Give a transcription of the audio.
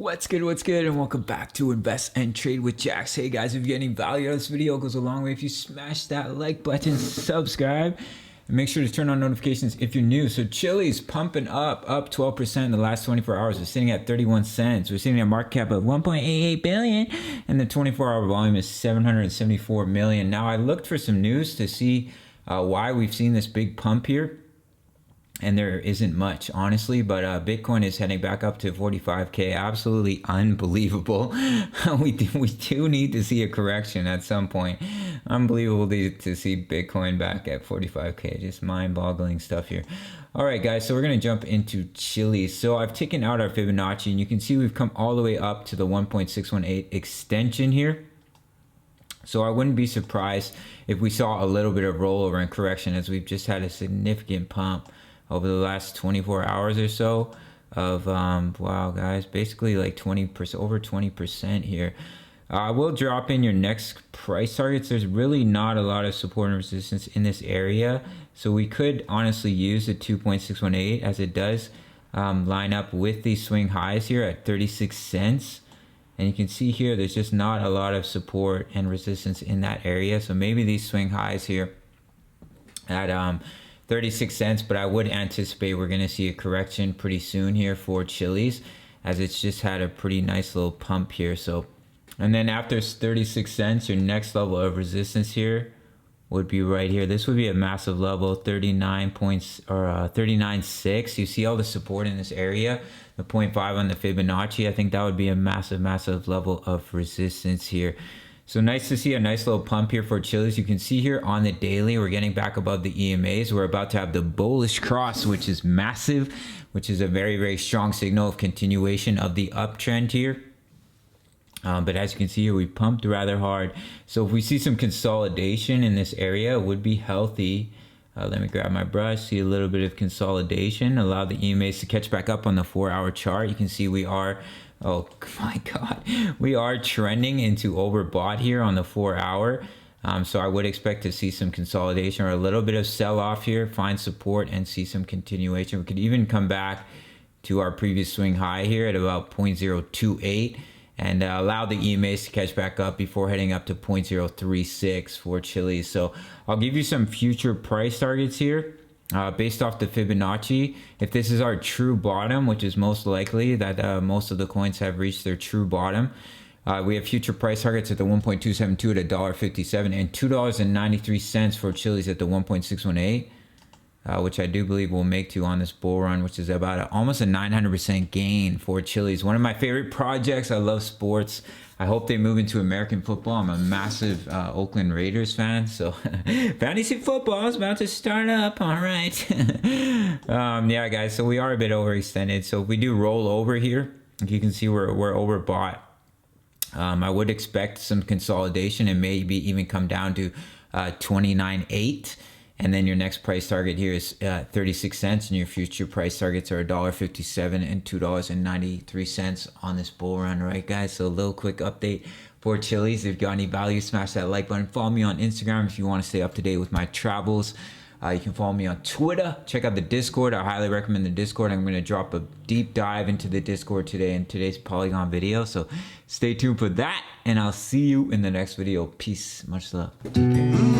What's good, and welcome back to Invest and Trade with Jax. Hey guys, if you get any value out of this video, it goes a long way if you smash that like button, subscribe, and make sure to turn on notifications if you're new. So Chiliz pumping up 12% in the last 24 hours. We're sitting at 31 cents. We're sitting at a market cap of 1.88 billion, and the 24-hour volume is 774 million. Now I looked for some news to see why we've seen this big pump here. And there isn't much, honestly, but Bitcoin is heading back up to 45K. Absolutely unbelievable. we do need to see a correction at some point. Unbelievable to see Bitcoin back at 45K. Just mind-boggling stuff here. All right, guys, so we're going to jump into Chiliz. So I've taken out our Fibonacci, and you can see we've come all the way up to the 1.618 extension here. So I wouldn't be surprised if we saw a little bit of rollover and correction, as we've just had a significant pump over the last 24 hours or so of, wow, guys, basically like 20%, over 20% here. I will drop in your next price targets. There's really not a lot of support and resistance in this area. So we could honestly use the 2.618 as it does line up with these swing highs here at 36 cents. And you can see here, there's just not a lot of support and resistance in that area. So maybe these swing highs here at 36 cents, but I would anticipate we're going to see a correction pretty soon here for Chiliz, as it's just had a pretty nice little pump here. So, and then after 36 cents, your next level of resistance here would be right here. This would be a massive level, 39 points or 39.6. You see all the support in this area, the 0.5 on the Fibonacci. I think that would be a massive level of resistance here. So nice to see a nice little pump here for Chiliz. You can see here on the daily, we're getting back above the EMAs. We're about to have the bullish cross, which is massive, which is a very strong signal of continuation of the uptrend here. But as you can see here, we pumped rather hard. So if we see some consolidation in this area, it would be healthy. Let me grab my brush, see a little bit of consolidation, allow the EMAs to catch back up on the 4-hour chart. You can see we are, oh my God, we are trending into overbought here on the 4-hour. So I would expect to see some consolidation or a little bit of sell-off here, find support and see some continuation. We could even come back to our previous swing high here at about 0.028 and allow the EMAs to catch back up before heading up to 0.036 for Chiliz. So I'll give you some future price targets here based off the Fibonacci. If this is our true bottom, which is most likely that most of the coins have reached their true bottom, we have future price targets at the 1.272 at $1.57 and $2.93 for Chiliz at the 1.618. Which I do believe we'll make to on this bull run, which is about almost a 900% gain for Chiliz. One of my favorite projects. I love sports. I hope they move into American football. I'm a massive Oakland Raiders fan, so fantasy football is about to start up. All right. Yeah, guys, so we are a bit overextended. So if we do roll over here, you can see we're overbought. I would expect some consolidation and maybe even come down to 29.8. And then your next price target here is 36 cents, and your future price targets are $1.57 and $2.93 on this bull run, right, guys? So a little quick update for Chiliz. If you got any value, smash that like button. Follow me on Instagram if you want to stay up to date with my travels. You can follow me on Twitter. Check out the Discord. I highly recommend the Discord. I'm going to drop a deep dive into the Discord today in today's Polygon video. So stay tuned for that, and I'll see you in the next video. Peace. Much love. Take care.